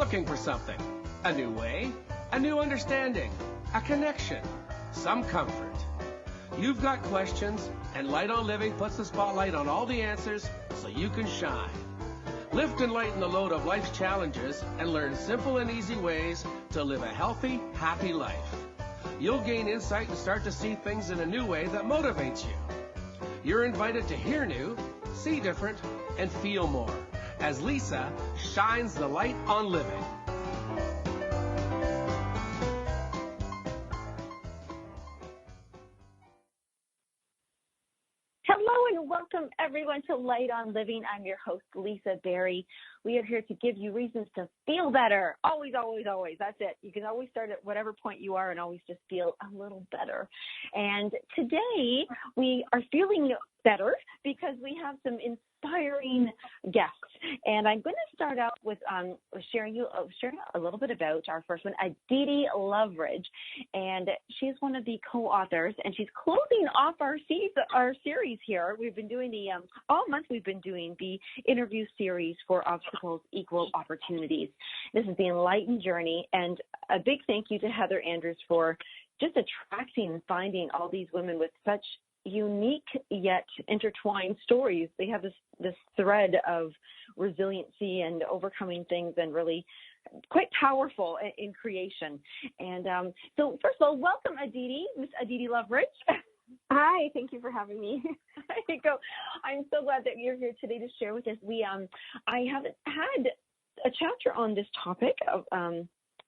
looking for something. A new way, a new understanding, a connection, some comfort. You've got questions, and Light on Living puts the spotlight on all the answers so you can shine. Lift and lighten the load of life's challenges and learn simple and easy ways to live a healthy, happy life. You'll gain insight and start to see things in a new way that motivates you. You're invited to hear new, see different, and feel more as Lisa shines the light on living. Hello and welcome everyone to Light on Living. I'm your host, Lisa Berry. We are here to give you reasons to feel better. Always, always, always. That's it. You can always start at whatever point you are and always just feel a little better. And today we are feeling better because we have some inspiring guests. And I'm going to start out with sharing a little bit about our first one, Aditi Loveridge. And she's one of the co-authors, and she's closing off our series here. We've been doing all month we've been doing the interview series for Obstacles Equal Opportunities. This is the Enlightened Journey, and a big thank you to Heather Andrews for just attracting and finding all these women with such unique yet intertwined stories. They have this thread of resiliency and overcoming things, and really quite powerful in creation. And so first of all, welcome Aditi, Miss Aditi Loveridge. Hi, thank you for having me. I'm so glad that you're here today to share with us. I haven't had a chapter on this topic.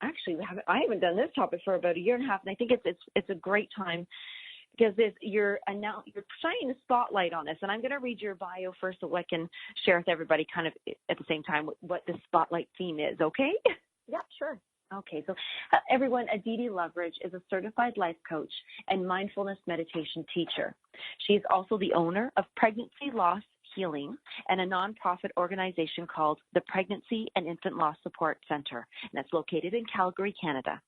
Actually, I haven't done this topic for about a year and a half, and I think it's a great time because you're shining a spotlight on this. And I'm going to read your bio first so I can share with everybody kind of at the same time what the spotlight theme is, okay? Yeah, sure. Okay, so everyone, Aditi Loveridge is a certified life coach and mindfulness meditation teacher. She is also the owner of Pregnancy Loss Healing and a nonprofit organization called the Pregnancy and Infant Loss Support Center, and that's located in Calgary, Canada.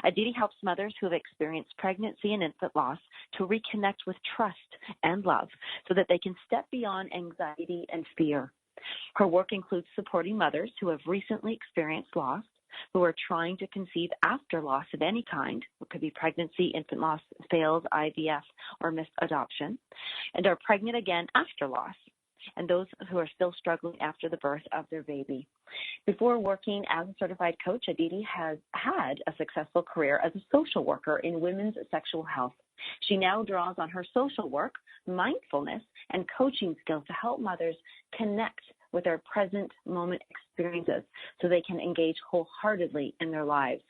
Aditi helps mothers who have experienced pregnancy and infant loss to reconnect with trust and love so that they can step beyond anxiety and fear. Her work includes supporting mothers who have recently experienced loss, who are trying to conceive after loss of any kind. It could be pregnancy, infant loss, failed IVF, or missed adoption, and are pregnant again after loss, and those who are still struggling after the birth of their baby. Before working as a certified coach, Aditi has had a successful career as a social worker in women's sexual health. She now draws on her social work, mindfulness, and coaching skills to help mothers connect with their present moment experiences so they can engage wholeheartedly in their lives.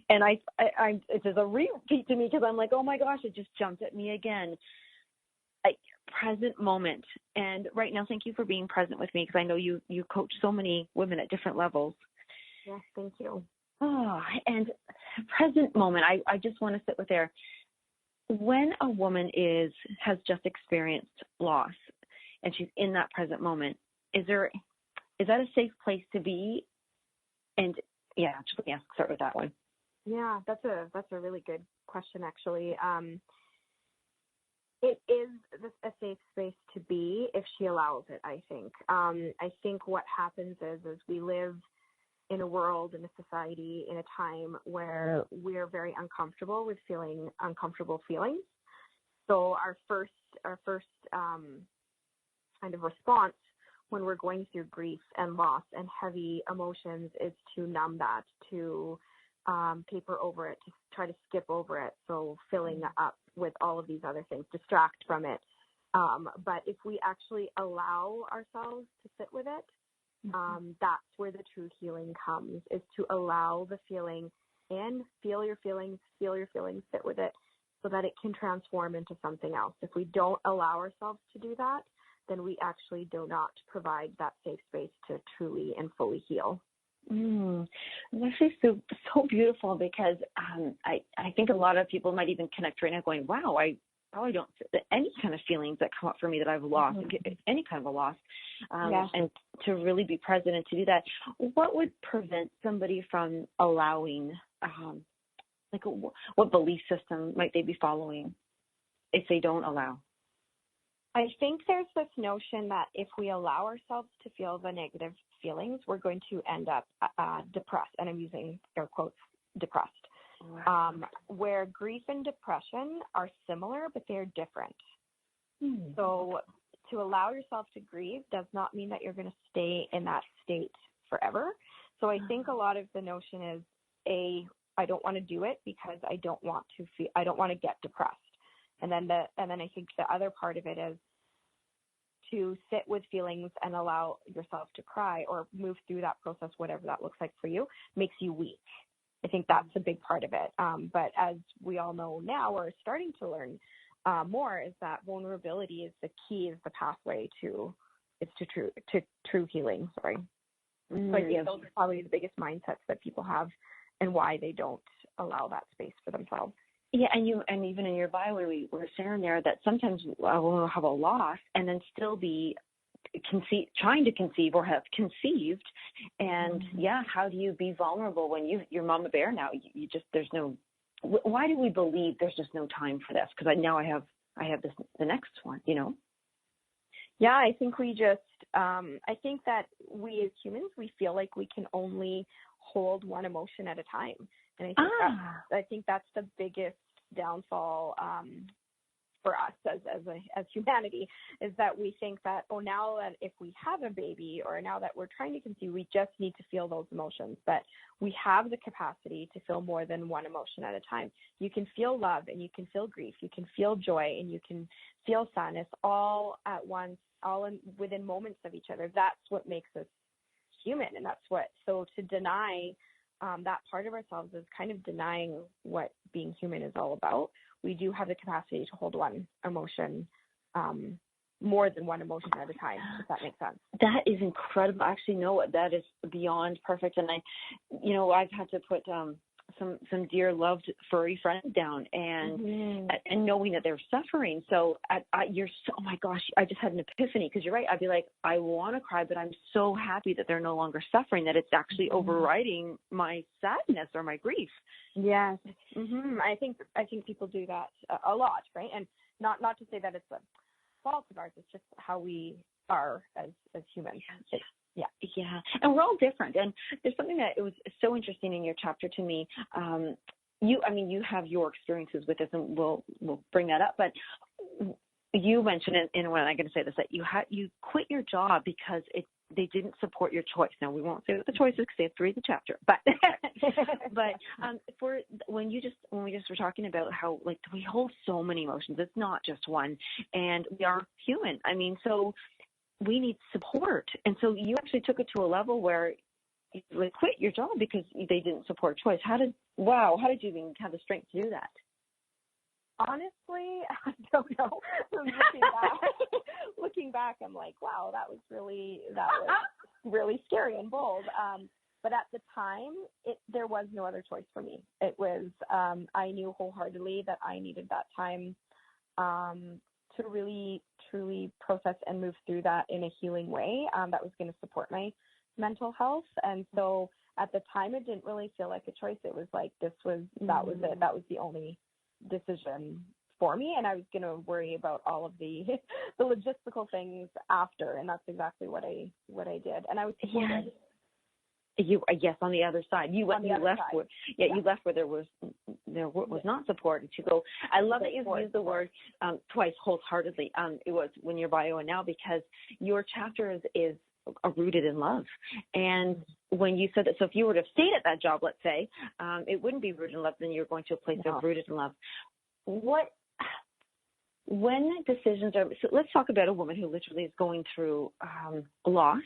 And it is a repeat to me because I'm like, oh my gosh, it just jumped at me again. Present moment. And right now, thank you for being present with me because I know you coach so many women at different levels. Yes, thank you. Oh, and present moment. I just want to sit with there. When a woman has just experienced loss and she's in that present moment, is that a safe place to be? And start with that one. Yeah, that's a really good question, actually. It is a safe space to be if she allows it, I think. I think what happens is we live in a world, in a society, in a time where we're very uncomfortable with feeling uncomfortable feelings. So our first kind of response when we're going through grief and loss and heavy emotions is to numb that, to paper over it, to try to skip over it. So filling up with all of these other things, distract from it. But if we actually allow ourselves to sit with it, that's where the true healing comes, is to allow the feeling and feel your feelings, sit with it so that it can transform into something else. If we don't allow ourselves to do that, then we actually do not provide that safe space to truly and fully heal. It's actually so beautiful because I think a lot of people might even connect right now going, wow, I probably don't any kind of feelings that come up for me that I've lost, any kind of a loss, and to really be present and to do that. What would prevent somebody from allowing, what belief system might they be following if they don't allow? I think there's this notion that if we allow ourselves to feel the negative feelings, we're going to end up depressed. And I'm using air quotes, depressed. Wow. Where grief and depression are similar, but they're different. So to allow yourself to grieve does not mean that you're going to stay in that state forever. So I think a lot of the notion is, I don't want to do it because I don't want to get depressed. And then I think the other part of it is to sit with feelings and allow yourself to cry or move through that process, whatever that looks like for you, makes you weak. I think that's a big part of it. But as we all know now, we're starting to learn more, is that vulnerability is the key, is the pathway to true healing. Sorry. So I think those are probably the biggest mindsets that people have and why they don't allow that space for themselves. Yeah, and even in your bio, we were sharing there that sometimes we'll have a loss and then still be trying to conceive or have conceived, and how do you be vulnerable when you're mama bear now? You just, there's no. Why do we believe there's just no time for this? Because I have this, the next one, you know. Yeah, I think we just I think that we as humans, we feel like we can only hold one emotion at a time, and I think that's the biggest downfall for us as humanity, is that we think that, now that if we have a baby or now that we're trying to conceive, we just need to feel those emotions. But we have the capacity to feel more than one emotion at a time. You can feel love and you can feel grief. You can feel joy and you can feel sadness all at once, within moments of each other. That's what makes us human. And so to deny that part of ourselves is kind of denying what being human is all about. We do have the capacity to hold one emotion, more than one emotion at a time, if that makes sense. That is incredible. Actually, no, that is beyond perfect. And I've had to put some dear loved furry friends down, and knowing that they're suffering. So oh my gosh, I just had an epiphany, because you're right. I'd be like, I want to cry, but I'm so happy that they're no longer suffering, that it's actually overriding my sadness or my grief. Yes. I think people do that a lot, right? And not to say that it's a fault of ours, it's just how we are as humans. Yeah. And we're all different. And there's something that it was so interesting in your chapter to me. You have your experiences with this, and we'll bring that up. But you mentioned in when I'm going to say this, that you quit your job because they didn't support your choice. Now, we won't say what the choice is because they have to read the chapter. But when we just were talking about how, like, we hold so many emotions. It's not just one, and we are human. So we need support. And so you actually took it to a level where you quit your job because they didn't support choice. How did you even have the strength to do that? Honestly, I don't know. Looking back, I'm like, wow, that was really scary and bold. But at the time, there was no other choice for me. It was, I knew wholeheartedly that I needed that time to really, truly process and move through that in a healing way that was going to support my mental health. And so at the time, it didn't really feel like a choice. It was like, that was it. That was the only decision for me. And I was going to worry about all of the logistical things after. And that's exactly what I did. And I was supported. Yes, on the other side, you left where there was not supported to go. I love that you've used the word twice, wholeheartedly. It was when your bio and now, because your chapter is rooted in love. And when you said that, so if you were to have stayed at that job, let's say, it wouldn't be rooted in love. Then you're going to a place that's rooted in love. When decisions are, so let's talk about a woman who literally is going through loss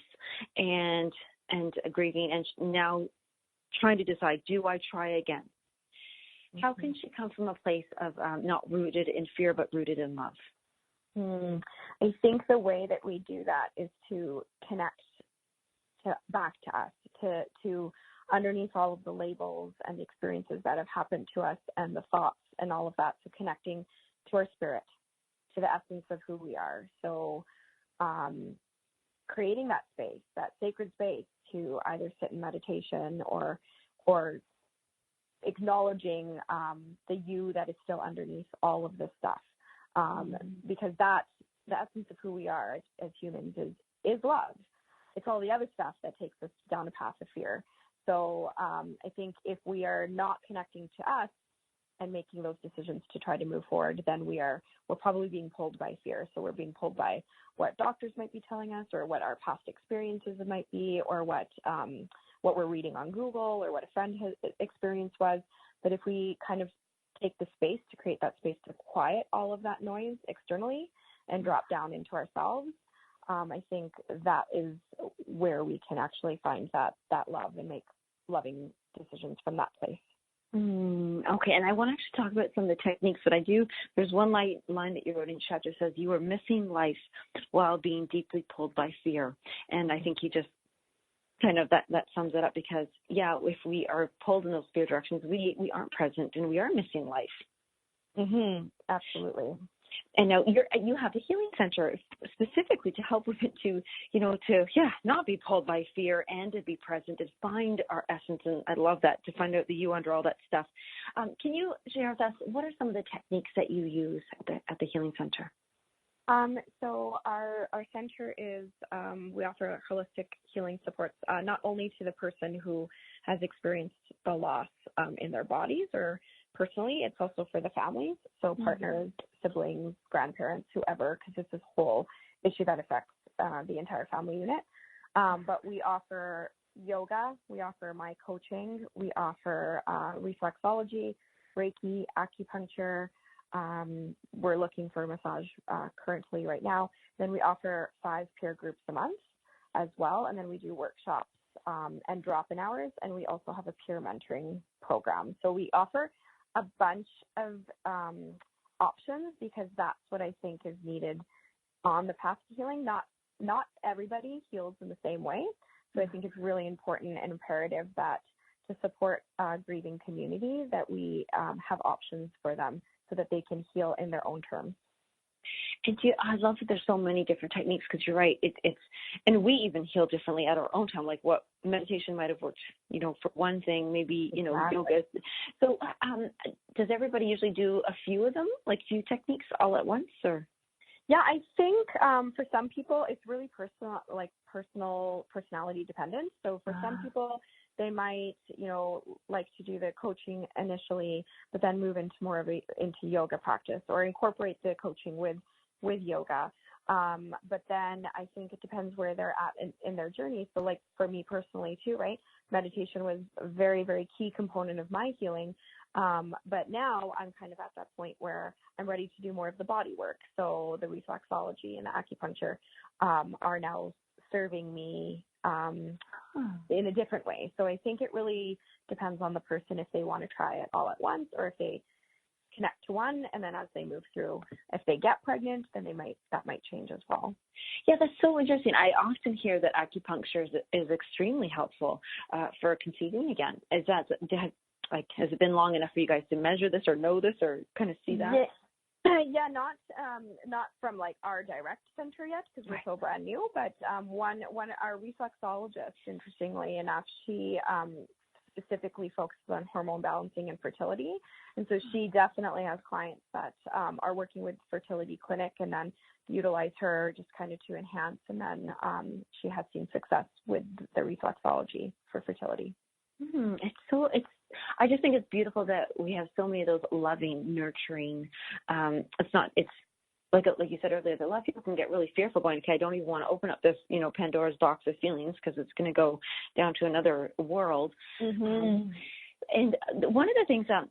and grieving, and now trying to decide, do I try again? How can she come from a place of not rooted in fear, but rooted in love? I think the way that we do that is to connect back to us, to underneath all of the labels and the experiences that have happened to us and the thoughts and all of that. So connecting to our spirit, to the essence of who we are. So creating that space, that sacred space, to either sit in meditation or acknowledging the you that is still underneath all of this stuff, because that's the essence of who we are as humans is love. it's all the other stuff that takes us down a path of fear. So I think if we are not connecting to us and making those decisions to try to move forward, then we're probably being pulled by fear. So we're being pulled by what doctors might be telling us, or what our past experiences might be, or what we're reading on Google, or what a friend has experience was. But if we kind of take the space to create that space to quiet all of that noise externally and drop down into ourselves, I think that is where we can actually find that love and make loving decisions from that place. Okay, and I want to actually talk about some of the techniques, but there's one line that you wrote in chapter says, you are missing life while being deeply pulled by fear. And I think you just kind of, that sums it up, because, if we are pulled in those fear directions, we aren't present and we are missing life. Absolutely. And now you have the Healing Center specifically to help with it, to not be pulled by fear and to be present and find our essence. And I love that, to find out the you under all that stuff. Can you share with us, what are some of the techniques that you use at the Healing Center? So our center is, we offer holistic healing supports, not only to the person who has experienced the loss in their bodies or personally, it's also for the families, so partners, siblings, grandparents, whoever, because it's this whole issue that affects the entire family unit. But we offer yoga, we offer my coaching, we offer reflexology, Reiki, acupuncture. We're looking for massage currently right now. Then we offer 5 peer groups a month as well, and then we do workshops and drop-in hours, and we also have a peer mentoring program. So we offer a bunch of options, because that's what I think is needed on the path to healing. Not everybody heals in the same way. So I think it's really important and imperative that to support grieving community, that we have options for them so that they can heal in their own terms. And I love that there's so many different techniques, because you're right. And we even heal differently at our own time. Like what meditation might have worked, for one thing, maybe, yoga. So does everybody usually do a few of them, like few techniques all at once, or? Yeah, I think for some people it's really personality dependent. So for some people, they might, like to do the coaching initially, but then move into more of into yoga practice, or incorporate the coaching with yoga. But then I think it depends where they're at in their journey. So like for me personally too, right? Meditation was a very, very key component of my healing. But now I'm kind of at that point where I'm ready to do more of the body work. So the reflexology and the acupuncture are now serving me in a different way. So I think it really depends on the person if they want to try it all at once, or if they connect to one, and then as they move through, if they get pregnant, then that might change as well. Yeah, that's so interesting. I often hear that acupuncture is extremely helpful for conceiving again. Has it been long enough for you guys to measure this or know this or kind of see that? Yeah, not from like our direct center yet, because we're so brand new, but one our reflexologist, interestingly enough, she specifically focuses on hormone balancing and fertility, and so she definitely has clients that are working with fertility clinic and then utilize her just kind of to enhance, and then she has seen success with the reflexology for fertility. I just think it's beautiful that we have so many of those loving, nurturing. It's like you said earlier, a lot of people can get really fearful going, okay, I don't even want to open up this, Pandora's box of feelings, because it's going to go down to another world. And one of the things that,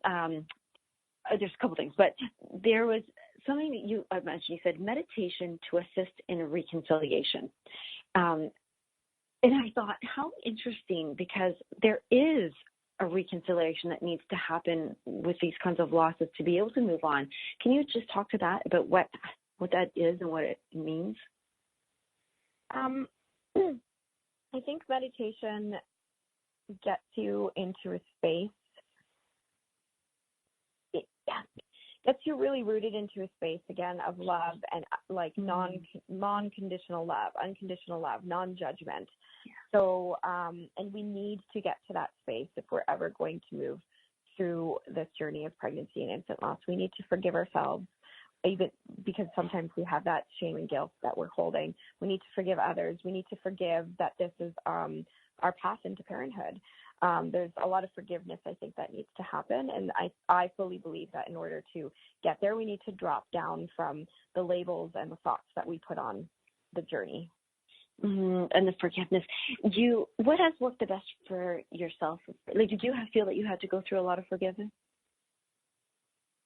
there's a couple things, but there was something that you mentioned. You said meditation to assist in reconciliation. And I thought, how interesting, because there is a reconciliation that needs to happen with these kinds of losses to be able to move on. Can you just talk to that, about what that is and what it means? I think meditation gets you into a space. Gets you really rooted into a space again of love and like non-conditional love, unconditional love, non-judgment. So, and we need to get to that space if we're ever going to move through this journey of pregnancy and infant loss. We need to forgive ourselves. even because sometimes we have that shame and guilt that we're holding. We need to forgive others. We need to forgive that this is our path into parenthood. There's a lot of forgiveness, I think, that needs to happen. And I fully believe that in order to get there, we need to drop down from the labels and the thoughts that we put on the journey. And the forgiveness. What has worked the best for yourself? Like, did you feel that you had to go through a lot of forgiveness?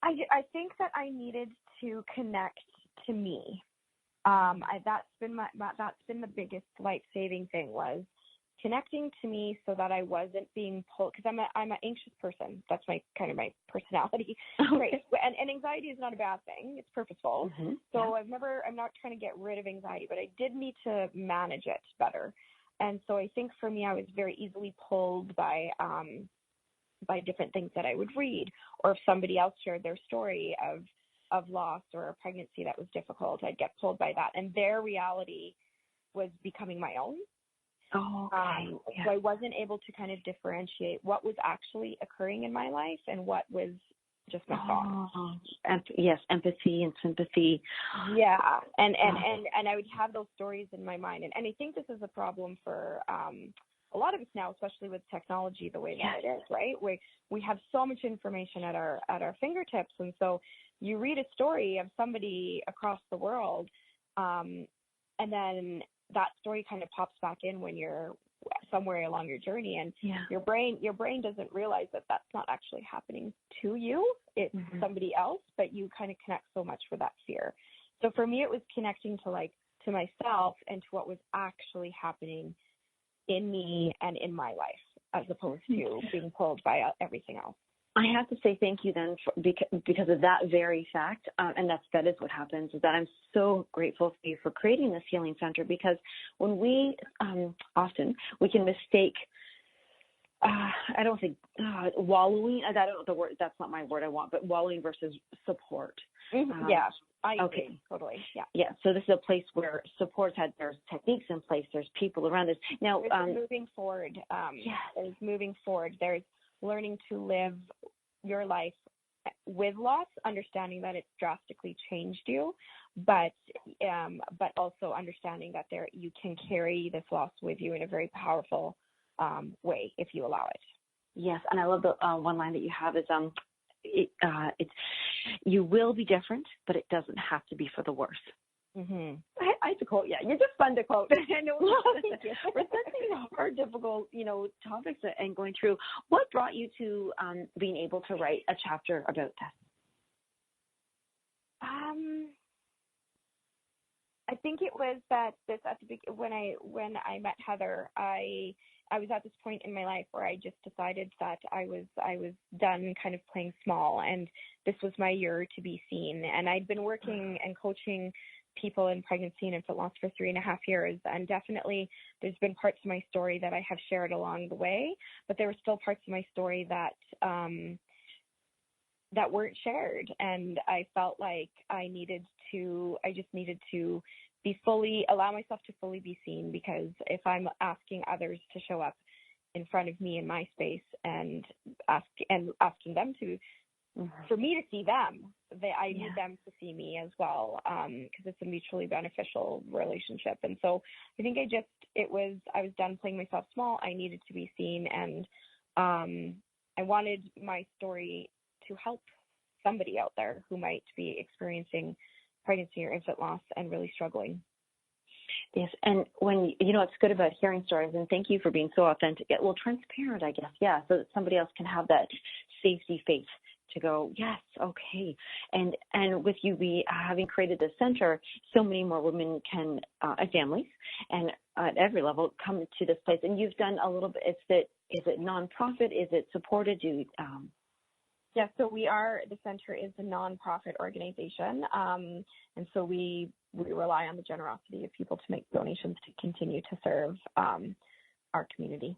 I think that I needed to connect to me. That's been the biggest life-saving thing, was connecting to me so that I wasn't being pulled, because I'm an anxious person. That's my personality. Right. And anxiety is not a bad thing. It's purposeful. Mm-hmm. So I'm not trying to get rid of anxiety, but I did need to manage it better. And so I think for me, I was very easily pulled by different things that I would read, or if somebody else shared their story of loss or a pregnancy that was difficult, I'd get pulled by that. And their reality was becoming my own. Oh, okay. So I wasn't able to kind of differentiate what was actually occurring in my life and what was just my thoughts. Yes, empathy and sympathy. Yeah, and I would have those stories in my mind, and I think this is a problem for a lot of us now, especially with technology the way that it is, right? We have so much information at our fingertips, and so you read a story of somebody across the world, and then that story kind of pops back in when you're somewhere along your journey, and your brain doesn't realize that that's not actually happening to you. It's somebody else, but you kind of connect so much for that fear. So for me, it was connecting to myself and to what was actually happening in me and in my life, as opposed to being pulled by everything else. I have to say thank you then because of that very fact, and that is what happens, is that I'm so grateful for you for creating this healing center, because when we often we can mistake, I don't think wallowing, I don't know the word, that's not my word I want, but wallowing versus support. I agree. Totally. Yeah. So this is a place where there's techniques in place, there's people around us. Now, moving forward, there's moving forward. There's learning to live your life with loss, understanding that it's drastically changed you, but also understanding that you can carry this loss with you in a very powerful way if you allow it. Yes, and I love the one line that you have is it's you will be different, but it doesn't have to be for the worse. Mm-hmm. I have to quote. Yeah, you're just fun to quote. I know we're discussing hard, difficult, topics and going through. What brought you to being able to write a chapter about this? I think it was that when I met Heather, I was at this point in my life where I just decided that I was done kind of playing small, and this was my year to be seen. And I'd been working and coaching people in pregnancy and infant loss for 3.5 years, and definitely there's been parts of my story that I have shared along the way, but there were still parts of my story that weren't shared, and I felt like I just needed to allow myself to fully be seen, because if I'm asking others to show up in front of me in my space and asking them to, for me to see them, I need them to see me as well, because it's a mutually beneficial relationship. And so I think I was done playing myself small. I needed to be seen, and I wanted my story to help somebody out there who might be experiencing pregnancy or infant loss and really struggling. Yes, and when it's good about hearing stories, and thank you for being so authentic, transparent, I guess, so that somebody else can have that safety faith to go, yes, okay. And with you having created this center, so many more women can, and families, and at every level, come to this place. And you've done a little bit. Is it nonprofit? Is it supported? Yeah, so the center is a nonprofit organization, and so we rely on the generosity of people to make donations to continue to serve our community.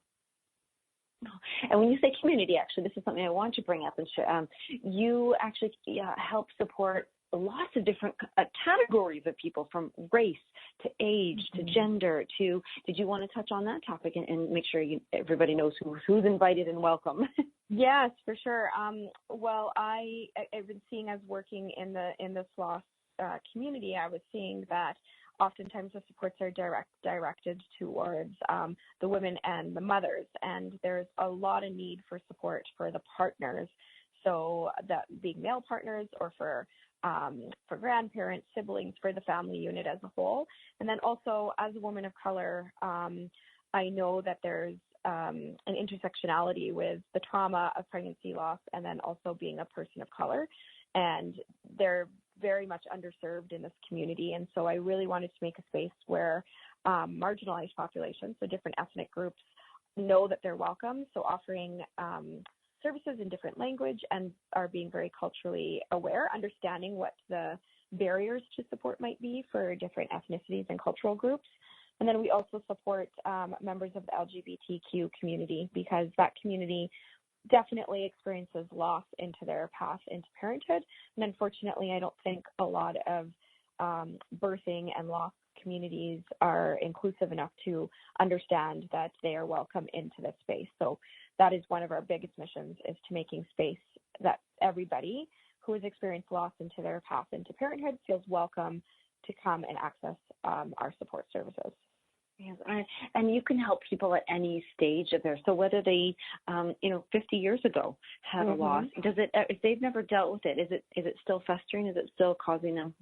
And when you say community, actually, this is something I want to bring up and share. You actually help support lots of different categories of people, from race to age to gender to, did you want to touch on that topic and make sure everybody knows who's invited and welcome? Yes, for sure. Well, I've been seeing, as working in the SLOS community, I was seeing that oftentimes the supports are directed towards the women and the mothers, and there's a lot of need for support for the partners. So that being male partners, or for grandparents, siblings, for the family unit as a whole. And then also, as a woman of color, I know that there's an intersectionality with the trauma of pregnancy loss, and then also being a person of color. And they're very much underserved in this community. And so I really wanted to make a space where marginalized populations, so different ethnic groups, know that they're welcome. So offering services in different language, and are being very culturally aware, understanding what the barriers to support might be for different ethnicities and cultural groups. And then we also support members of the LGBTQ community, because that community definitely experiences loss into their path into parenthood. And unfortunately, I don't think a lot of birthing and loss communities are inclusive enough to understand that they are welcome into this space. So that is one of our biggest missions, is to making space that everybody who has experienced loss into their path into parenthood feels welcome to come and access our support services. Yes, and you can help people at any stage of their, so whether they, 50 years ago had a loss, does it, if they've never dealt with it, is it still festering? Is it still causing them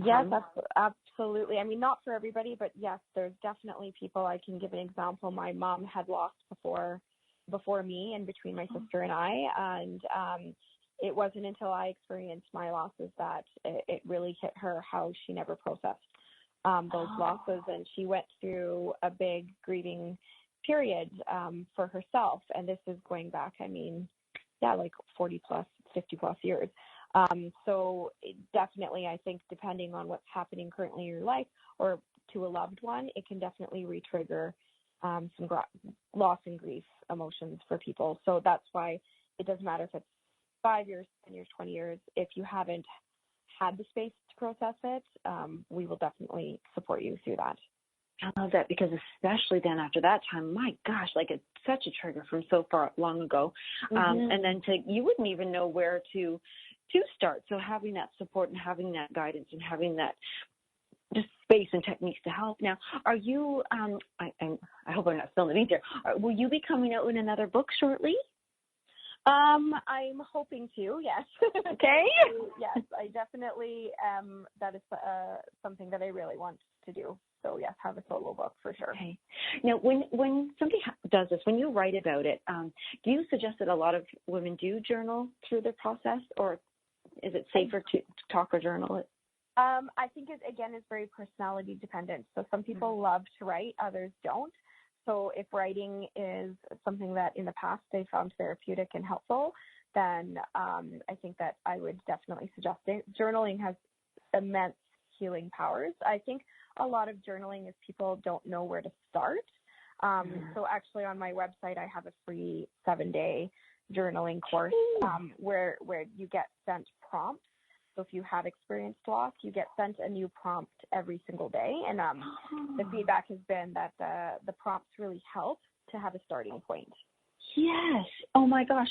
harm? Yes, absolutely. I mean, not for everybody, but yes, there's definitely people. I can give an example. My mom had lost before me, and between my sister and I, and it wasn't until I experienced my losses that it really hit her how she never processed those losses, and she went through a big grieving period for herself. And this is going back, like 40 plus, 50 plus years. So definitely, I think, depending on what's happening currently in your life or to a loved one, it can definitely re-trigger some loss and grief emotions for people. So that's why it doesn't matter if it's 5 years, 10 years, 20 years. If you haven't had the space to process it, we will definitely support you through that. I love that, because especially then after that time, my gosh, like it's such a trigger from so far long ago. And then you wouldn't even know where to start. So having that support and having that guidance and having that just space and techniques to help. Now, are you, I hope I'm not spilling the beans here, will you be coming out with another book shortly? I'm hoping to, yes. Okay. Yes, I definitely, that is something that I really want to do. So yes, have a solo book for sure. Okay. Now, when somebody does this, when you write about it, do you suggest that a lot of women do journal through the process, or is it safer to talk or journal it? I think it, again, is very personality dependent. So some people love to write, others don't. So if writing is something that in the past they found therapeutic and helpful, then I think that I would definitely suggest it. Journaling has immense healing powers. I think a lot of journaling is people don't know where to start. So actually on my website, I have a free 7-day journaling course where you get sent prompts. So if you have experienced loss, you get sent a new prompt every single day. And the feedback has been that the prompts really help to have a starting point. Yes. Oh my gosh.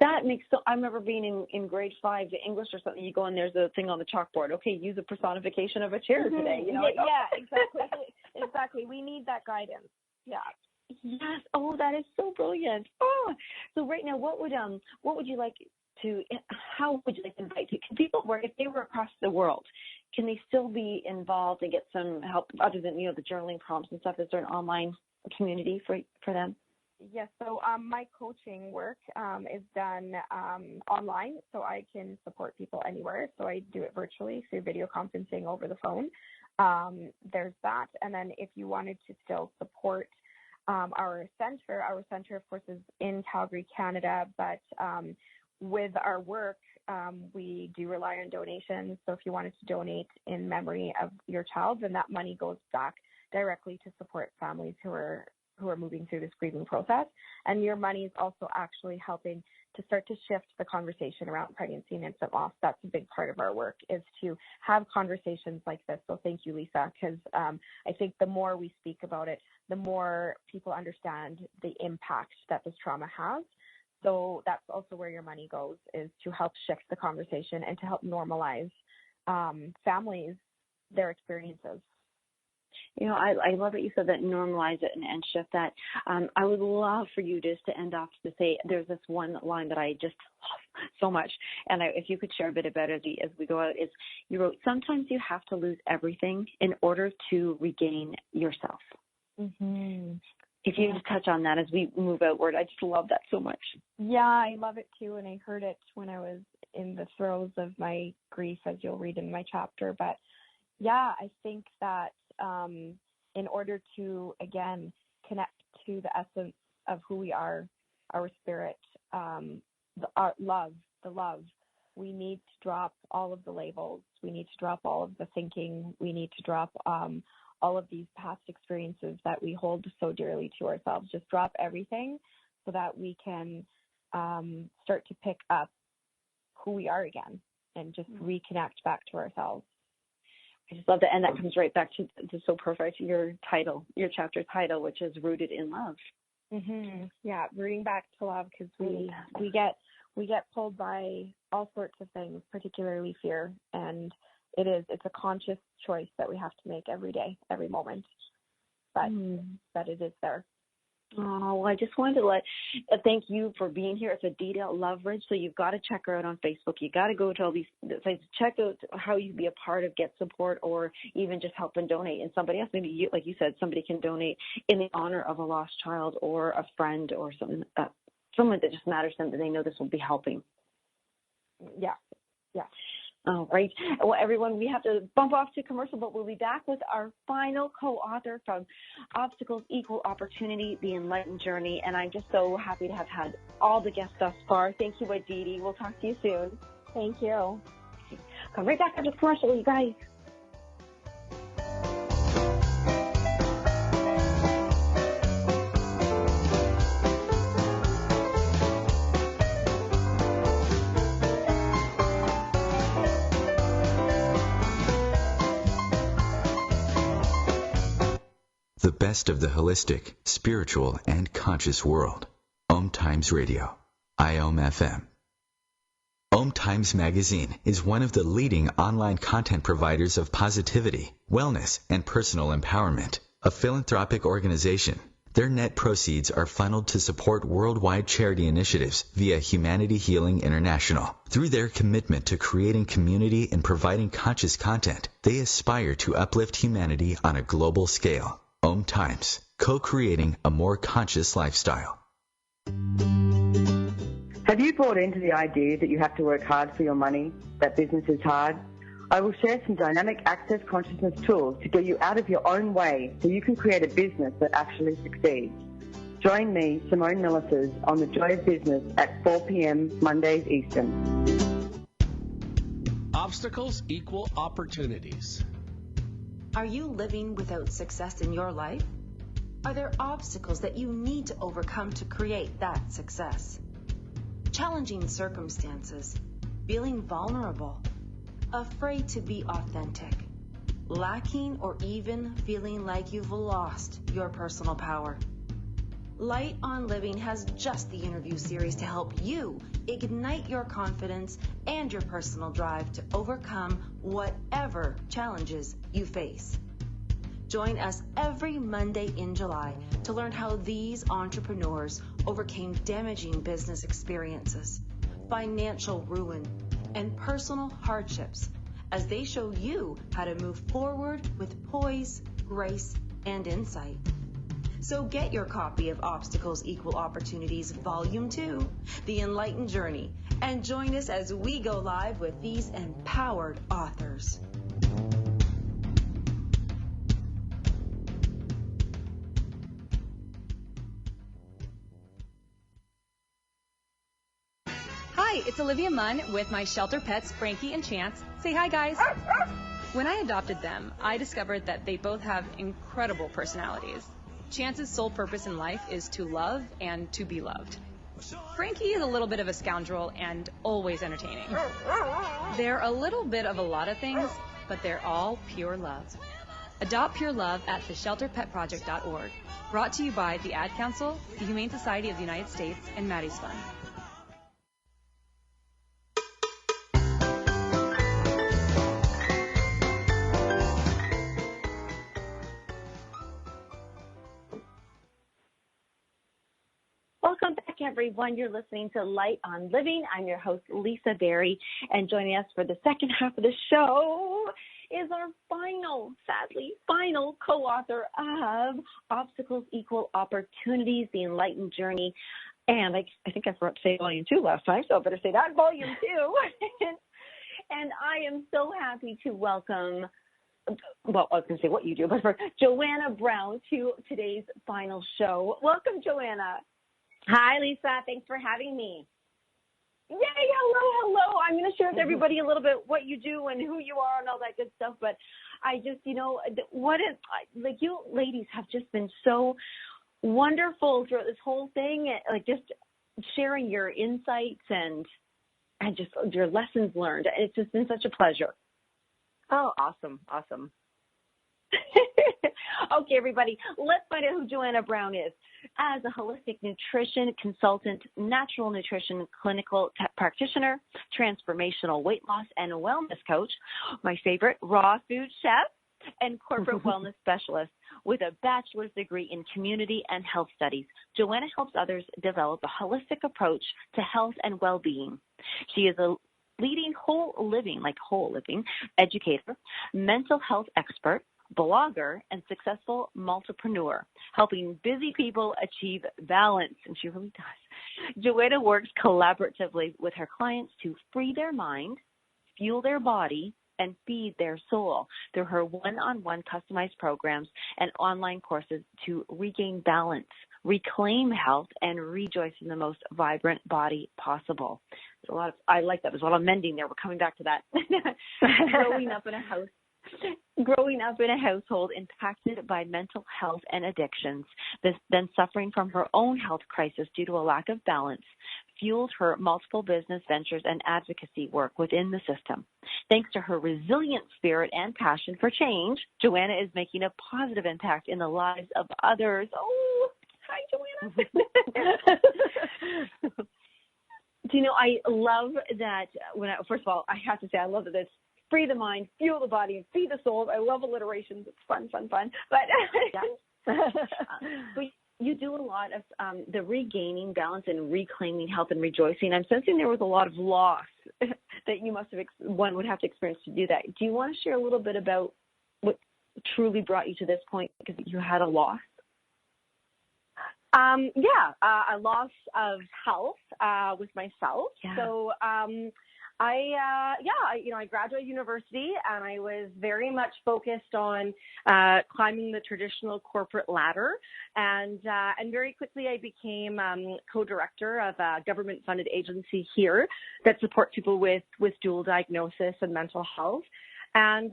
That makes I remember being in grade 5 English or something. You go and there's a thing on the chalkboard. Okay, use a personification of a chair today. Yeah, exactly. Exactly. We need that guidance. Yeah. Yes. Oh, that is so brilliant. Oh, so right now, what would you like how would you like to invite? Can people work, if they were across the world, can they still be involved and get some help other than, the journaling prompts and stuff? Is there an online community for them? Yes. So my coaching work is done online, so I can support people anywhere. So I do it virtually through video conferencing over the phone. There's that. And then if you wanted to still support our center, of course, is in Calgary, Canada, but with our work, we do rely on donations. So if you wanted to donate in memory of your child, then that money goes back directly to support families who are moving through this grieving process. And your money is also actually helping to start to shift the conversation around pregnancy and infant loss. That's a big part of our work, is to have conversations like this. So thank you, Lisa, because I think the more we speak about it, the more people understand the impact that this trauma has. So that's also where your money goes, is to help shift the conversation and to help normalize families, their experiences. You know, I love that you said that, normalize it and shift that. I would love for you just to end off to say, there's this one line that I just love so much, and if you could share a bit about it as we go out, is you wrote, sometimes you have to lose everything in order to regain yourself. Mm-hmm. If you just touch on that as we move outward, I just love that so much. Yeah, I love it too, and I heard it when I was in the throes of my grief, as you'll read in my chapter. But yeah, I think that in order to, again, connect to the essence of who we are, our spirit, our love, we need to drop all of the labels. We need to drop all of the thinking. We need to drop all of these past experiences that we hold so dearly to ourselves. Just drop everything so that we can start to pick up who we are again and just reconnect back to ourselves. I just love that. And that comes right back to so perfect, your title, your chapter title, which is Rooted in Love. Mm-hmm. Yeah, rooting back to love, because we get pulled by all sorts of things, particularly fear, and it's a conscious choice that we have to make every day, every moment, but it is there. Oh, well, I just wanted to thank you for being here. It's Aditi Loveridge, so you've got to check her out on Facebook. You got to go to all these sites, check out how you can be a part of, get support, or even just help and donate. And somebody else, maybe you, like you said, somebody can donate in the honor of a lost child or a friend or something, someone that just matters to them, that they know this will be helping. Yeah. All right. Well, everyone, we have to bump off to commercial, but we'll be back with our final co-author from Obstacles Equal Opportunity, The Enlightened Journey. And I'm just so happy to have had all the guests thus far. Thank you, Aditi. We'll talk to you soon. Thank you. Come right back after the commercial, you guys. The best of the holistic, spiritual, and conscious world. OMTimes Radio. IOM FM. OMTimes Magazine is one of the leading online content providers of positivity, wellness, and personal empowerment. A philanthropic organization, their net proceeds are funneled to support worldwide charity initiatives via Humanity Healing International. Through their commitment to creating community and providing conscious content, they aspire to uplift humanity on a global scale. OMTimes, co-creating a more conscious lifestyle. Have you bought into the idea that you have to work hard for your money, that business is hard? I will share some dynamic access consciousness tools to get you out of your own way so you can create a business that actually succeeds. Join me, Simone Millisers, on The Joy of Business at 4 p.m. Mondays Eastern. Obstacles equal opportunities. Are you living without success in your life? Are there obstacles that you need to overcome to create that success? Challenging circumstances, feeling vulnerable, afraid to be authentic, lacking or even feeling like you've lost your personal power. Light on Living has just the interview series to help you ignite your confidence and your personal drive to overcome whatever challenges you face. Join us every Monday in July to learn how these entrepreneurs overcame damaging business experiences, financial ruin, and personal hardships as they show you how to move forward with poise, grace, and insight. So get your copy of Obstacles Equal Opportunities Volume 2, The Enlightened Journey, and join us as we go live with these empowered authors. Hi, it's Olivia Munn with my shelter pets, Frankie and Chance. Say hi, guys. When I adopted them, I discovered that they both have incredible personalities. Chance's sole purpose in life is to love and to be loved. Frankie is a little bit of a scoundrel and always entertaining. They're a little bit of a lot of things, but they're all pure love. Adopt pure love at theshelterpetproject.org. Brought to you by the Ad Council, the Humane Society of the United States, and Maddie's Fund. Welcome back, everyone. You're listening to Light on Living. I'm your host, Lisa Berry, and joining us for the second half of the show is our sadly final co-author of Obstacles Equal Opportunities, The Enlightened Journey. And I think I forgot to say volume 2 last time, so I better say that, volume 2. And I am so happy to welcome, well, I was going to say what you do, but for Joanna Brown to today's final show. Welcome, Joanna. Hi, Lisa. Thanks for having me. Yay, hello. I'm going to share with everybody a little bit what you do and who you are and all that good stuff. But I just, you ladies have just been so wonderful throughout this whole thing, like just sharing your insights and just your lessons learned. It's just been such a pleasure. Oh, awesome. Okay, everybody, let's find out who Joanna Brown is. As a holistic nutrition consultant, natural nutrition clinical practitioner, transformational weight loss and wellness coach, my favorite, raw food chef, and corporate wellness specialist with a bachelor's degree in community and health studies, Joanna helps others develop a holistic approach to health and well-being. She is a leading whole living educator, mental health expert, blogger, and successful multipreneur, helping busy people achieve balance, and she really does. Joanna works collaboratively with her clients to free their mind, fuel their body, and feed their soul through her one-on-one customized programs and online courses to regain balance, reclaim health, and rejoice in the most vibrant body possible. I like that. There's a lot of mending there. We're coming back to that. Growing up in a household impacted by mental health and addictions, then suffering from her own health crisis due to a lack of balance, fueled her multiple business ventures and advocacy work within the system. Thanks to her resilient spirit and passion for change, Joanna is making a positive impact in the lives of others. Oh, hi, Joanna. Do you know, I love that first of all, I have to say, I love that this free the mind, fuel the body, and feed the soul. I love alliterations. It's fun. But but you do a lot of the regaining balance and reclaiming health and rejoicing. I'm sensing there was a lot of loss that you must have one would have to experience to do that. Do you want to share a little bit about what truly brought you to this point because you had a loss? A loss of health with myself. Yeah. So I graduated university and I was very much focused on climbing the traditional corporate ladder, and very quickly I became co-director of a government-funded agency here that supports people with dual diagnosis and mental health. And,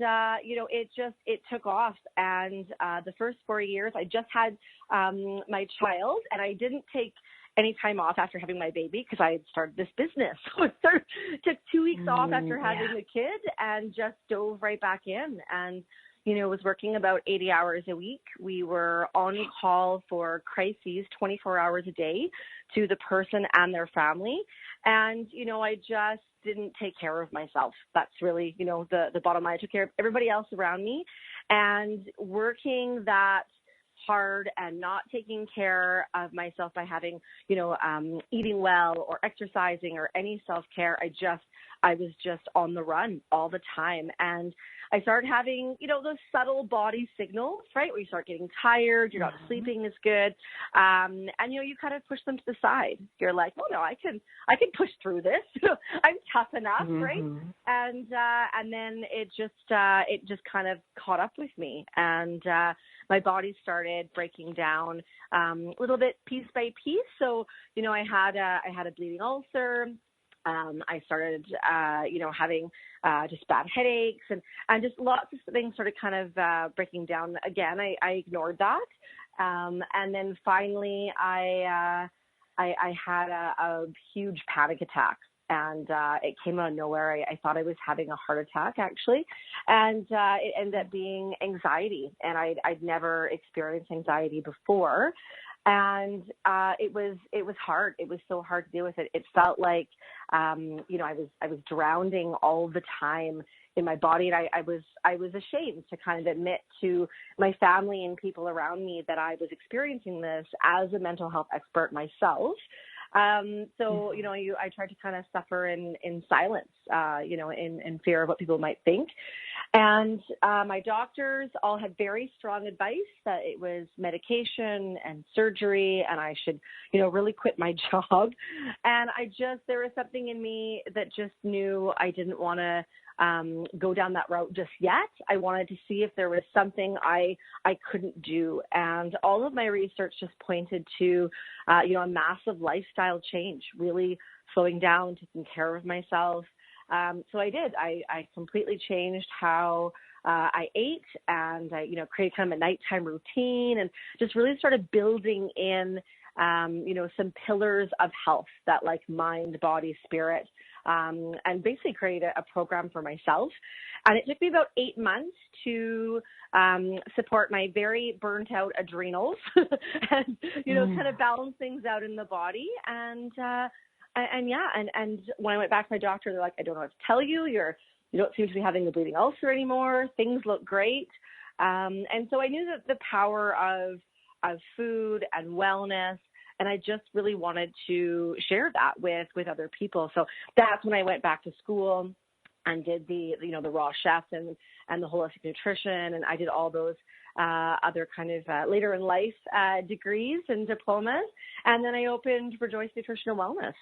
it took off. And the first 4 years, I just had my child, and I didn't take any time off after having my baby because I had started this business. So I took 2 weeks off after having the kid and just dove right back in. And, was working about 80 hours a week. We were on call for crises 24 hours a day to the person and their family. And, I just didn't take care of myself. That's really, the bottom line. I took care of everybody else around me, and working that hard and not taking care of myself by having, eating well or exercising or any self-care. I was just on the run all the time. And I started having, those subtle body signals, right? Where you start getting tired, you're not sleeping as good. And, you kind of push them to the side. You're like, well, no, I can push through this. I'm tough enough, right? And then it just kind of caught up with me. And my body started breaking down a little bit piece by piece. So, I had a bleeding ulcer. I started, having just bad headaches and just lots of things started kind of breaking down again. I ignored that. And then finally I I had a huge panic attack. And it came out of nowhere. I thought I was having a heart attack, actually. And it ended up being anxiety. And I'd never experienced anxiety before. And it was hard. It was so hard to deal with it. It felt like, I was drowning all the time in my body. And I was ashamed to kind of admit to my family and people around me that I was experiencing this as a mental health expert myself. So, I tried to kind of suffer in silence, in fear of what people might think. And my doctors all had very strong advice that it was medication and surgery and I should, really quit my job. And there was something in me that just knew I didn't want to go down that route just yet. I wanted to see if there was something I couldn't do. And all of my research just pointed to, a massive lifestyle change, really slowing down, taking care of myself. So I did. I completely changed how I ate, and I, created kind of a nighttime routine and just really started building in, some pillars of health that like mind, body, spirit, and basically create a program for myself. And it took me about 8 months to support my very burnt out adrenals and, kind of balance things out in the body. And when I went back to my doctor, they're like, I don't know what to tell you. You don't seem to be having the bleeding ulcer anymore. Things look great. And so I knew that the power of food and wellness, and I just really wanted to share that with other people. So that's when I went back to school and did the raw chef and the holistic nutrition. And I did all those other kind of later in life degrees and diplomas. And then I opened Rejoice Nutrition and Wellness.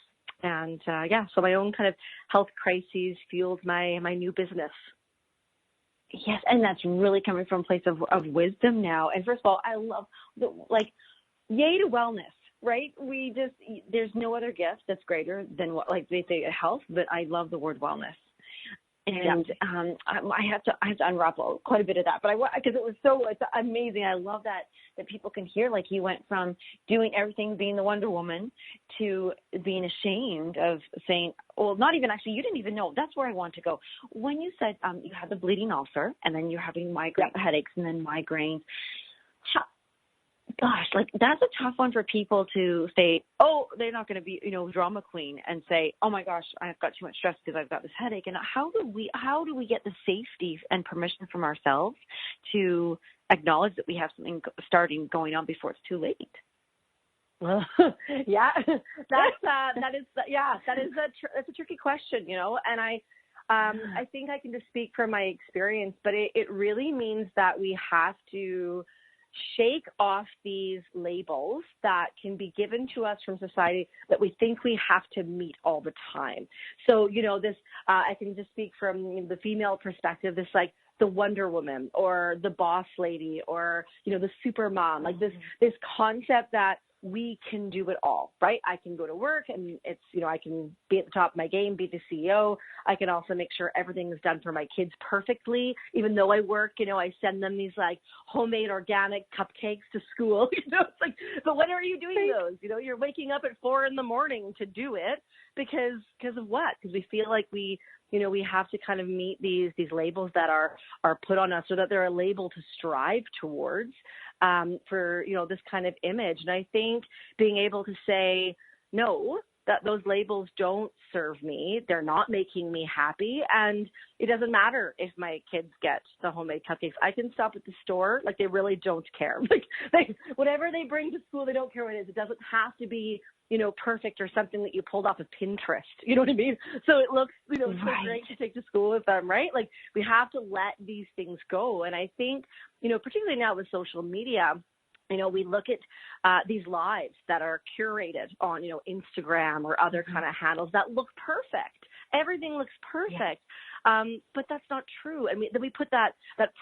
And so my own kind of health crises fueled my new business. Yes, and that's really coming from a place of wisdom now. And first of all, I love yay to wellness, right? There's no other gift that's greater than what, like they say, health, but I love the word wellness. And I have to unravel quite a bit of that, but because it's amazing. I love that people can hear, like, you went from doing everything, being the Wonder Woman, to being ashamed of saying, well, not even actually, you didn't even know. That's where I want to go. When you said you had the bleeding ulcer, and then you're having headaches, and then migraines. Gosh, like, that's a tough one for people to say, oh, they're not going to be, drama queen and say, oh my gosh, I've got too much stress because I've got this headache. And how do we get the safety and permission from ourselves to acknowledge that we have something going on before it's too late? Well, that's a tricky question, and I think I can just speak from my experience, but it really means that we have to shake off these labels that can be given to us from society that we think we have to meet all the time. So, this, I can just speak from the female perspective, this like the Wonder Woman or the boss lady or, the super mom, like this concept that we can do it all, right? I can go to work and it's, I can be at the top of my game, be the CEO. I can also make sure everything is done for my kids perfectly. Even though I work, I send them these like homemade organic cupcakes to school. It's like, but when are you doing those? You're waking up at 4 a.m. to do it because of what? Because we feel like we have to kind of meet these labels that are put on us, so that they're a label to strive towards for, this kind of image. And I think being able to say, no, that those labels don't serve me. They're not making me happy. And it doesn't matter if my kids get the homemade cupcakes. I can stop at the store. Like, they really don't care. Like whatever they bring to school, they don't care what it is. It doesn't have to be, perfect or something that you pulled off of Pinterest. You know what I mean? So it looks, so great to take to school with them, right? Like, we have to let these things go. And I think, particularly now with social media, we look at these lives that are curated on, Instagram or other kind of handles that look perfect. Everything looks perfect. But that's not true. And then we put that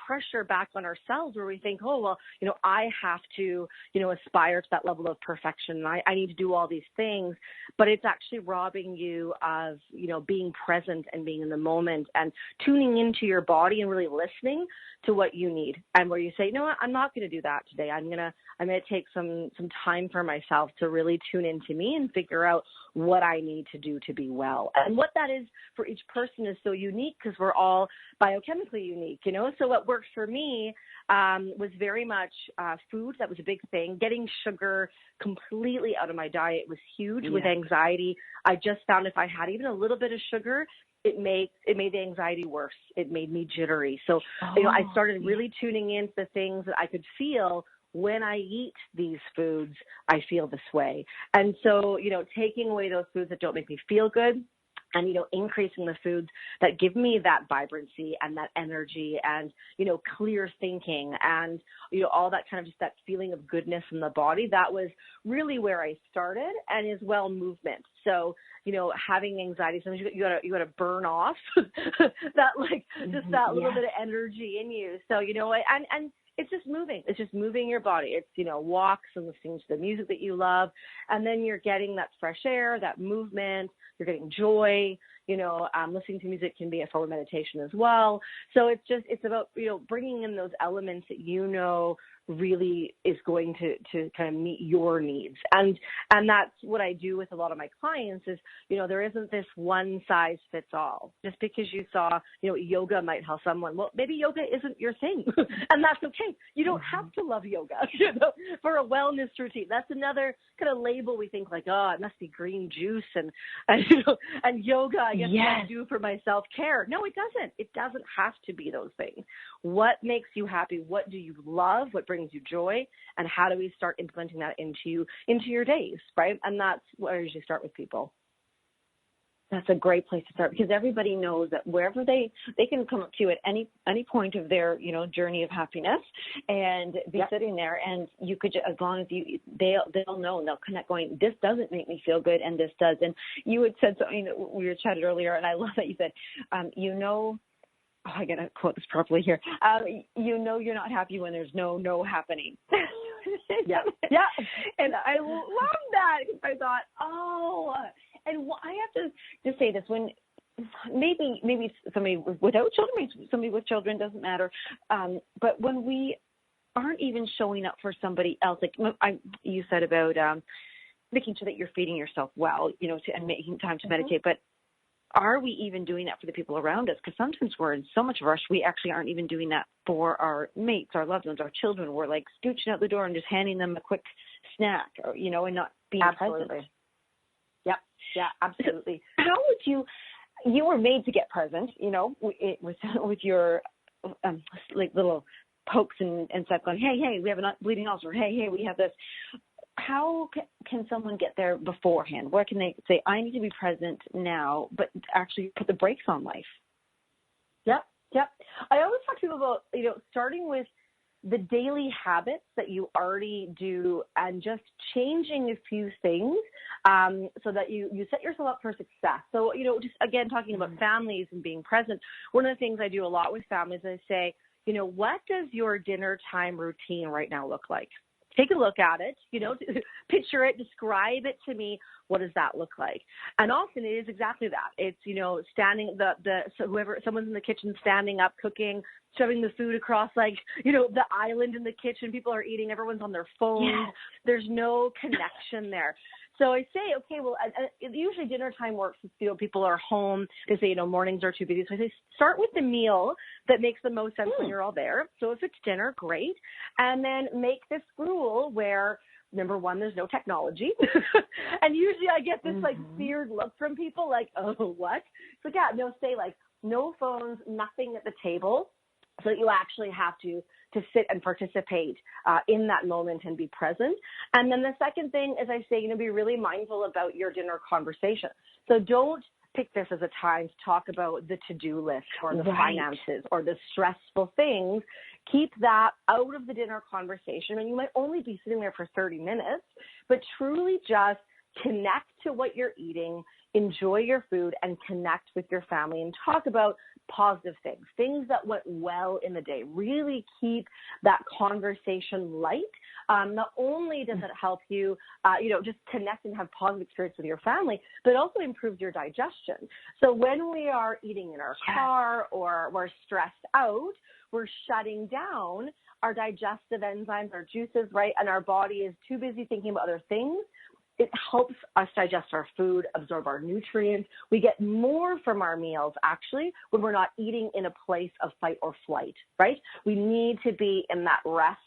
pressure back on ourselves where we think, oh, well, I have to, aspire to that level of perfection. And I need to do all these things. But it's actually robbing you of, being present and being in the moment and tuning into your body and really listening to what you need. And where you say, what, I'm not going to do that today. I'm going to take some time for myself to really tune into me and figure out what I need to do to be well. And what that is for each person is so unique because we're all biochemically unique, So what worked for me was very much food. That was a big thing. Getting sugar completely out of my diet was huge with anxiety. I just found if I had even a little bit of sugar, it made the anxiety worse. It made me jittery. So, I started really tuning into the things that I could feel when I eat these foods, I feel this way. And so, taking away those foods that don't make me feel good and, increasing the foods that give me that vibrancy and that energy and, clear thinking and, all that kind of just that feeling of goodness in the body, that was really where I started, and as well movement. So, having anxiety, sometimes you gotta burn off that just that little bit of energy in you. So, and it's just moving. It's just moving your body. It's, walks and listening to the music that you love. And then you're getting that fresh air, that movement. You're getting joy. Listening to music can be a form of meditation as well. So it's about, bringing in those elements that really is going to kind of meet your needs. And that's what I do with a lot of my clients is, there isn't this one size fits all. Just because you saw, yoga might help someone. Well, maybe yoga isn't your thing and that's okay. You don't have to love yoga, for a wellness routine. That's another kind of label we think it must be green juice and yoga, I guess I do for my self-care. No, it doesn't. It doesn't have to be those things. What makes you happy? What do you love? What brings you joy? And how do we start implementing that into your days, right? And that's where I usually start with people. That's a great place to start because everybody knows that wherever they can come up to you at any point of their, journey of happiness and be sitting there, and you could, as long as they'll know and they'll connect going, this doesn't make me feel good and this does. And you had said something, we were chatted earlier, and I love that you said, I got to quote this properly here. You're not happy when there's no happening. Yeah. And I love that because I thought, and I have to just say this, when maybe somebody without children, maybe somebody with children, doesn't matter. But when we aren't even showing up for somebody else, you said about making sure that you're feeding yourself well, and making time to meditate, but are we even doing that for the people around us? Because sometimes we're in so much rush, we actually aren't even doing that for our mates, our loved ones, our children. We're scooching out the door and just handing them a quick snack, or, and not being present. Yep. Yeah, absolutely. How would you were made to get present, with your little pokes and stuff going, hey, we have a bleeding ulcer. Hey, we have this. How can someone get there beforehand? Where can they say, I need to be present now, but actually put the brakes on life? Yep. I always talk to people about, starting with the daily habits that you already do and just changing a few things so that you set yourself up for success. So, just again, talking about families and being present, one of the things I do a lot with families is I say, what does your dinner time routine right now look like? Take a look at it, picture it, describe it to me. What does that look like? And often it is exactly that. It's, standing someone's in the kitchen, standing up, cooking, shoving the food across the island in the kitchen. People are eating. Everyone's on their phones. Yes. There's no connection there. So I say, okay, well, usually dinner time works if, people are home. They say, mornings are too busy. So I say, start with the meal that makes the most sense when you're all there. So if it's dinner, great. And then make this rule where, number one, there's no technology. And usually I get this feared look from people oh, what? So say no phones, nothing at the table. So that you actually have to sit and participate in that moment and be present. And then the second thing is I say, be really mindful about your dinner conversation. So don't pick this as a time to talk about the to-do list or the finances or the stressful things. Keep that out of the dinner conversation. And you might only be sitting there for 30 minutes, but truly just connect to what you're eating, enjoy your food, and connect with your family and talk about positive things that went well in the day. Really keep that conversation light. Not only does it help you, just connect and have positive experience with your family, but it also improves your digestion. So when we are eating in our car or we're stressed out, we're shutting down our digestive enzymes, our juices, right? And our body is too busy thinking about other things. It helps us digest our food, absorb our nutrients. We get more from our meals, actually, when we're not eating in a place of fight or flight, right? We need to be in that rest,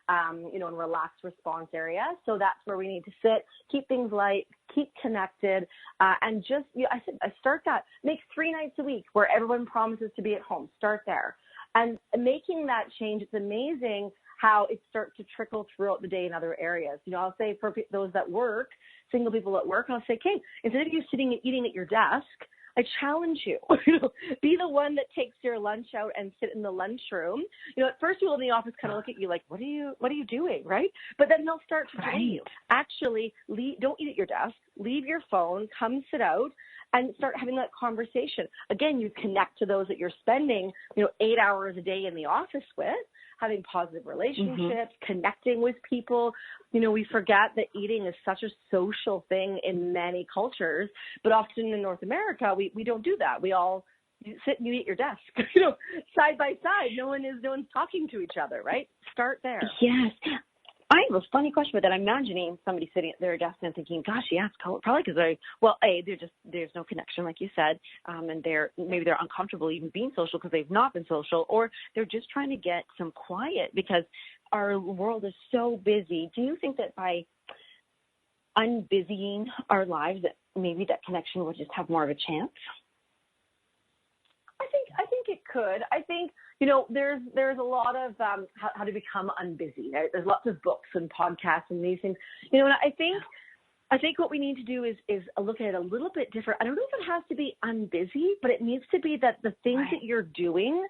and relaxed response area. So that's where we need to sit, keep things light, keep connected, and just, I start that. Make 3 nights a week where everyone promises to be at home. Start there. And making that change, it's amazing how it starts to trickle throughout the day in other areas. I'll say for those that work, single people at work, I'll say, okay, instead of you sitting and eating at your desk, I challenge you, be the one that takes your lunch out and sit in the lunchroom. At first people in the office kind of look at you like, what are you doing, right? But then they'll start to join you. Actually, don't eat at your desk, leave your phone, come sit out and start having that conversation. Again, you connect to those that you're spending, 8 hours a day in the office with, having positive relationships, connecting with people. We forget that eating is such a social thing in many cultures, but often in North America, we don't do that. You sit and you eat at your desk, side by side. No one's talking to each other, right? Start there. Yes. I have a funny question, but then I'm imagining somebody sitting at their desk and thinking, gosh, yes, probably because there's no connection, like you said, and they're uncomfortable even being social because they've not been social, or they're just trying to get some quiet because our world is so busy. Do you think that by unbusying our lives, that maybe that connection will just have more of a chance? I think it could. I think, there's a lot of how to become unbusy. Right? There's lots of books and podcasts and these things. And I think what we need to do is look at it a little bit different. I don't know if it has to be unbusy, but it needs to be that the things that you're doing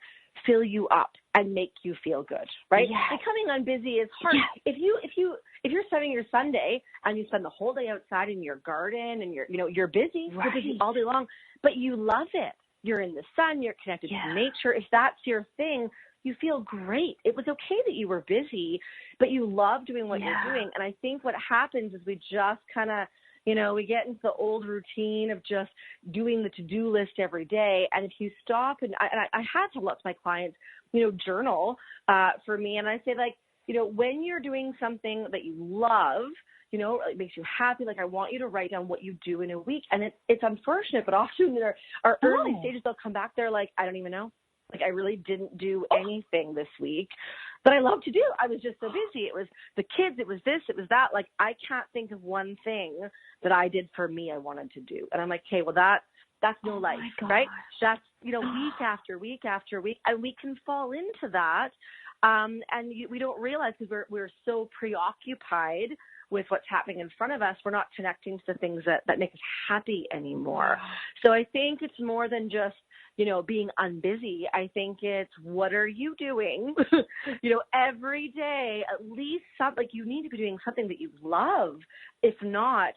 fill you up and make you feel good, right? Yes. Becoming unbusy is hard. Yes. If you're spending your Sunday and you spend the whole day outside in your garden and you're busy, you're busy all day long, but you love it. You're in the sun, you're connected to nature. If that's your thing, you feel great. It was okay that you were busy, but you love doing what you're doing. And I think what happens is we just kind of, we get into the old routine of just doing the to-do list every day. And if you stop, and I had to let my clients, journal for me. And I say, when you're doing something that you love, it makes you happy. I want you to write down what you do in a week. And it's unfortunate, but often in our early stages, they'll come back there I don't even know. I really didn't do anything this week, but I love to do. I was just so busy. It was the kids. It was this. It was that. I can't think of one thing that I did for me I wanted to do. And I'm like, okay, well, that's no life, right? That's, week after week after week. And we can fall into that. And we don't realize because we're so preoccupied with what's happening in front of us, we're not connecting to the things that make us happy anymore. So I think it's more than just, being unbusy. I think it's what are you doing, every day, at least you need to be doing something that you love. If not,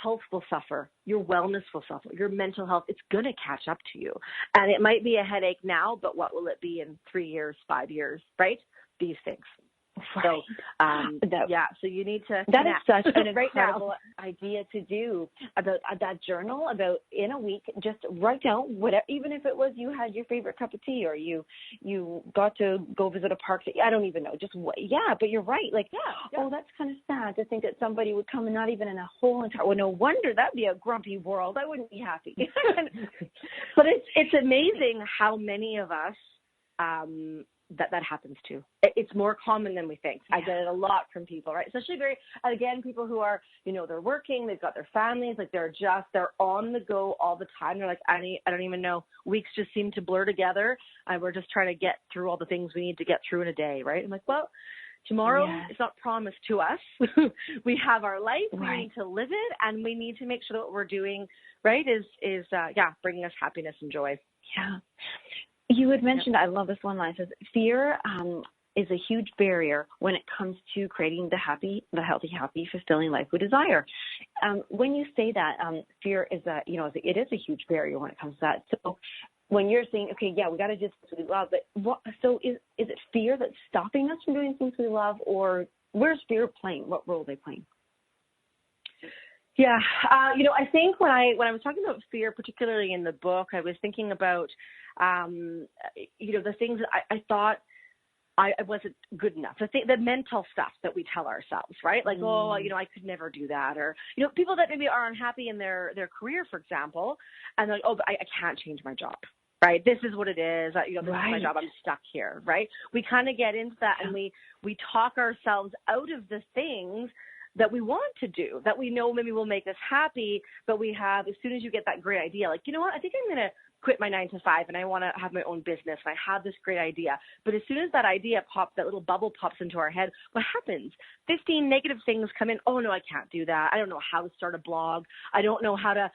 health will suffer. Your wellness will suffer. Your mental health, it's going to catch up to you. And it might be a headache now, but what will it be in 3 years, 5 years, right? These things. Right. So, so you need to That is such an incredible idea to do, about that journal, about in a week, just write down whatever, even if it was you had your favorite cup of tea or you got to go visit a park. I don't even know. But you're right. Oh, that's kind of sad to think that somebody would come and not even in a whole entire, well, no wonder that'd be a grumpy world. I wouldn't be happy. But it's amazing how many of us, that happens to. It's more common than we think. I get it a lot from people, right? Especially people who are, they're working, they've got their families, they're on the go all the time. They're like, I don't even know. Weeks just seem to blur together. We're just trying to get through all the things we need to get through in a day, right? I'm like, well, tomorrow is not promised to us. We have our life. We need to live it, and we need to make sure that what we're doing, right, is bringing us happiness and joy. Yeah. You had mentioned, I love this one line, it says, fear is a huge barrier when it comes to creating the healthy, happy, fulfilling life we desire. When you say that, fear is it is a huge barrier when it comes to that. So when you're saying, okay, yeah, we got to do things we love, but so is it fear that's stopping us from doing things we love, or where's fear playing? What role are they playing? Yeah, I think when I was talking about fear, particularly in the book, I was thinking about, the things that I thought I wasn't good enough. The mental stuff that we tell ourselves, right? Like, I could never do that. Or, people that maybe are unhappy in their career, for example, and they're like, but I can't change my job, right? This is what it is. This is my job. I'm stuck here, right? We kind of get into that, and we talk ourselves out of the things that we want to do, that we know maybe will make us happy, but we have, as soon as you get that great idea, like, you know what, I think I'm going to quit my 9 to 5 and I want to have my own business and I have this great idea. But as soon as that idea pops, that little bubble pops into our head, what happens? 15 negative things come in. Oh no, I can't do that. I don't know how to start a blog. I don't know how to,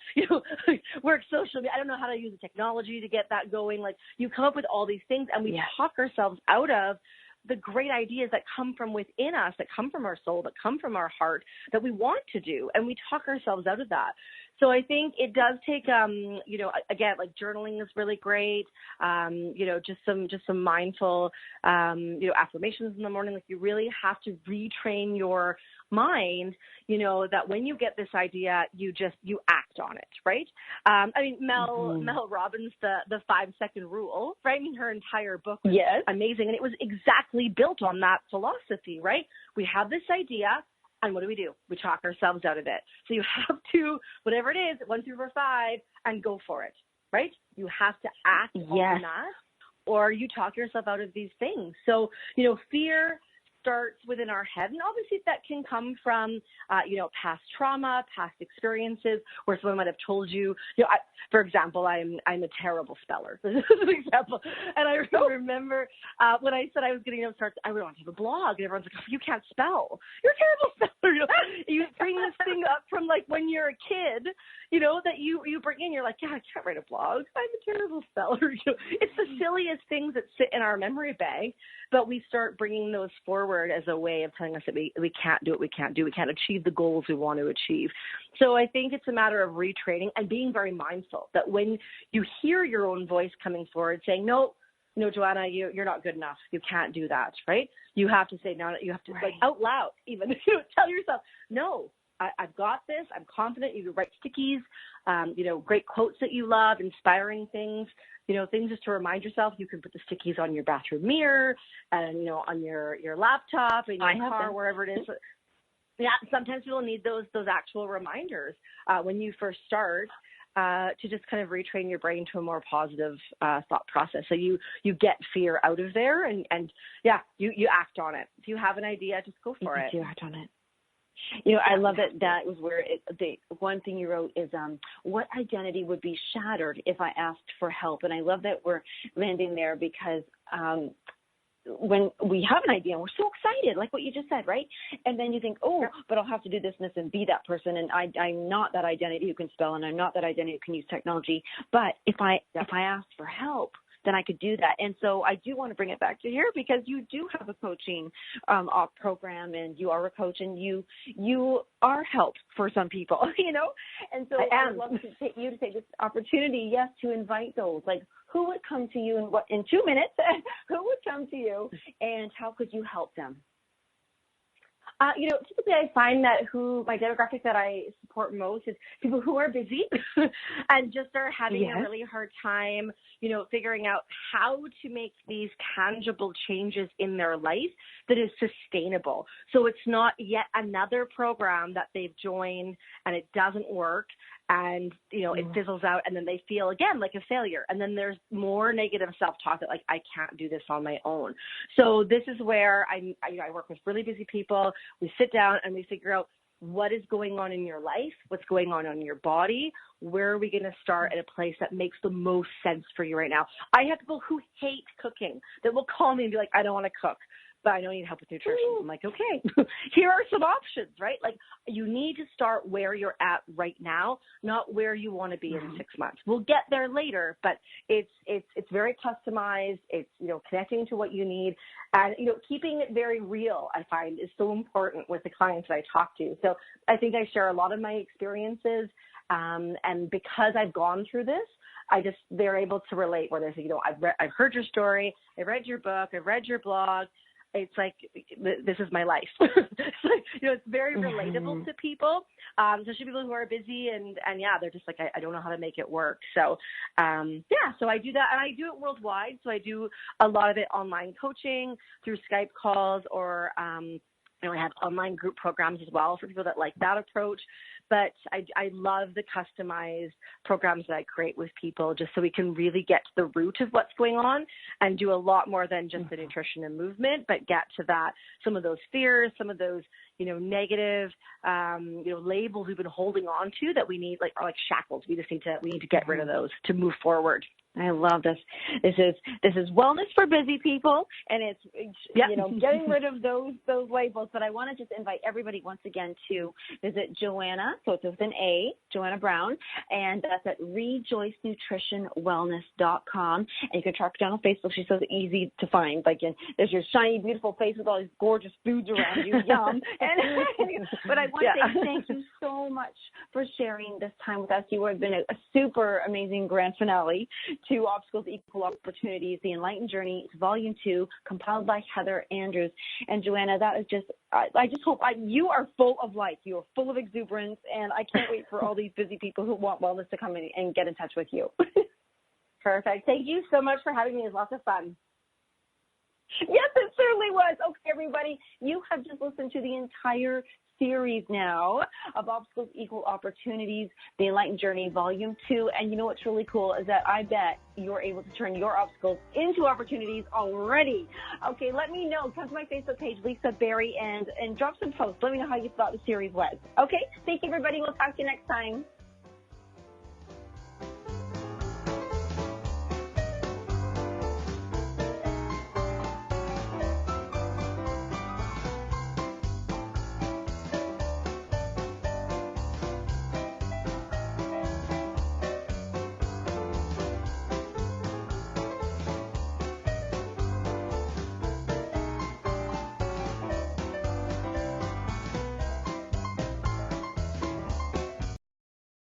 work social media. I don't know how to use the technology to get that going. Like, you come up with all these things, and we talk ourselves out of the great ideas that come from within us, that come from our soul, that come from our heart, that we want to do. And we talk ourselves out of that. So I think it does take, again, like journaling is really great. Just some mindful, affirmations in the morning. Like, you really have to retrain your mind, that when you get this idea, you act on it, right? Mel Robbins, the 5-second rule, right? I mean, her entire book was amazing. And it was exactly built on that philosophy, right? We have this idea, and what do? We talk ourselves out of it. So you have to, whatever it is, 1 through 5, and go for it, right? You have to act on that, or you talk yourself out of these things. So, fear starts within our head, and obviously that can come from, past trauma, past experiences where someone might have told you, for example, I'm a terrible speller. This is an example. And I remember when I said I was getting start, I would want to have a blog, and everyone's like, oh, you can't spell. You're a terrible speller. You bring this thing up from like when you're a kid, that you bring in, you're like, yeah, I can't write a blog. I'm a terrible speller. It's the silliest things that sit in our memory bank, but we start bringing those forward as a way of telling us that we can't do what we can't do. We can't achieve the goals we want to achieve. So I think it's a matter of retraining and being very mindful that when you hear your own voice coming forward saying, no, Joanna, you're not good enough. You can't do that, right? You have to say, no, you have to like out loud, even tell yourself, no, I've got this. I'm confident. You can write stickies, great quotes that you love, inspiring things, things just to remind yourself. You can put the stickies on your bathroom mirror and, on your laptop, in your car, wherever it is. Yeah, sometimes people need those actual reminders when you first start to just kind of retrain your brain to a more positive thought process. So you get fear out of there and you act on it. If you have an idea, just go for it. You act on it. I love it. That was where the one thing you wrote is, what identity would be shattered if I asked for help? And I love that we're landing there because when we have an idea, we're so excited, like what you just said, right? And then you think, but I'll have to do this and this and be that person. And I'm not that identity who can spell, and I'm not that identity who can use technology. But if I ask for help, then I could do that. And so I do want to bring it back to here because you do have a coaching program, and you are a coach, and you are help for some people, And so I'd love to take this opportunity, to invite those. Like, who would come to you in 2 minutes? Who would come to you, and how could you help them? Typically I find that my demographic that I support most is people who are busy and just are having a really hard time, figuring out how to make these tangible changes in their life that is sustainable. So it's not yet another program that they've joined and it doesn't work, and, it fizzles out, and then they feel again like a failure. And then there's more negative self-talk that like, I can't do this on my own. So this is where I work with really busy people. We sit down and we figure out what is going on in your life, what's going on in your body, where are we going to start at a place that makes the most sense for you right now. I have people who hate cooking that will call me and be like, I don't want to cook, but I know you need help with nutrition. I'm like, okay, here are some options, right? Like, you need to start where you're at right now, not where you want to be in 6 months. We'll get there later, but it's very customized. It's, connecting to what you need, and, keeping it very real, I find, is so important with the clients that I talk to. So I think I share a lot of my experiences, and because I've gone through this, they're able to relate where they say, I've heard your story, I've read your book, I've read your blog. It's like, this is my life. It's very relatable to people, especially people who are busy and they're just like, I don't know how to make it work. So, so I do that, and I do it worldwide. So I do a lot of it online coaching through Skype calls, or, I have online group programs as well for people that like that approach. But I love the customized programs that I create with people, just so we can really get to the root of what's going on and do a lot more than just the nutrition and movement, but get to that, some of those fears, some of those, negative, labels we've been holding on to that we need, are like shackles. We need to get rid of those to move forward. I love this. This is wellness for busy people, and it's getting rid of those labels. But I want to just invite everybody once again to visit Joanna. So it's with an A, Joanna Brown, and that's at rejoicenutritionwellness.com. And you can track her down on Facebook. She's so easy to find. There's your shiny, beautiful face with all these gorgeous foods around you. Yum. But I want to say thank you so much for sharing this time with us. You have been a super amazing grand finale to Obstacles, Equal Opportunities, The Enlightened Journey, Volume 2, compiled by Heather Andrews. And Joanna, that is just, I just hope you are full of life. You are full of exuberance, and I can't wait for all these busy people who want wellness to come in and get in touch with you. Perfect. Thank you so much for having me. It was lots of fun. Yes, it certainly was. Okay, everybody, you have just listened to the entire series now of Obstacles, Equal Opportunities, The Enlightened Journey, Volume 2. And you know what's really cool is that I bet you're able to turn your obstacles into opportunities already. Okay, let me know. Come to my Facebook page, Lisa Berry, and drop some posts. Let me know how you thought the series was. Okay, thank you, everybody. We'll talk to you next time.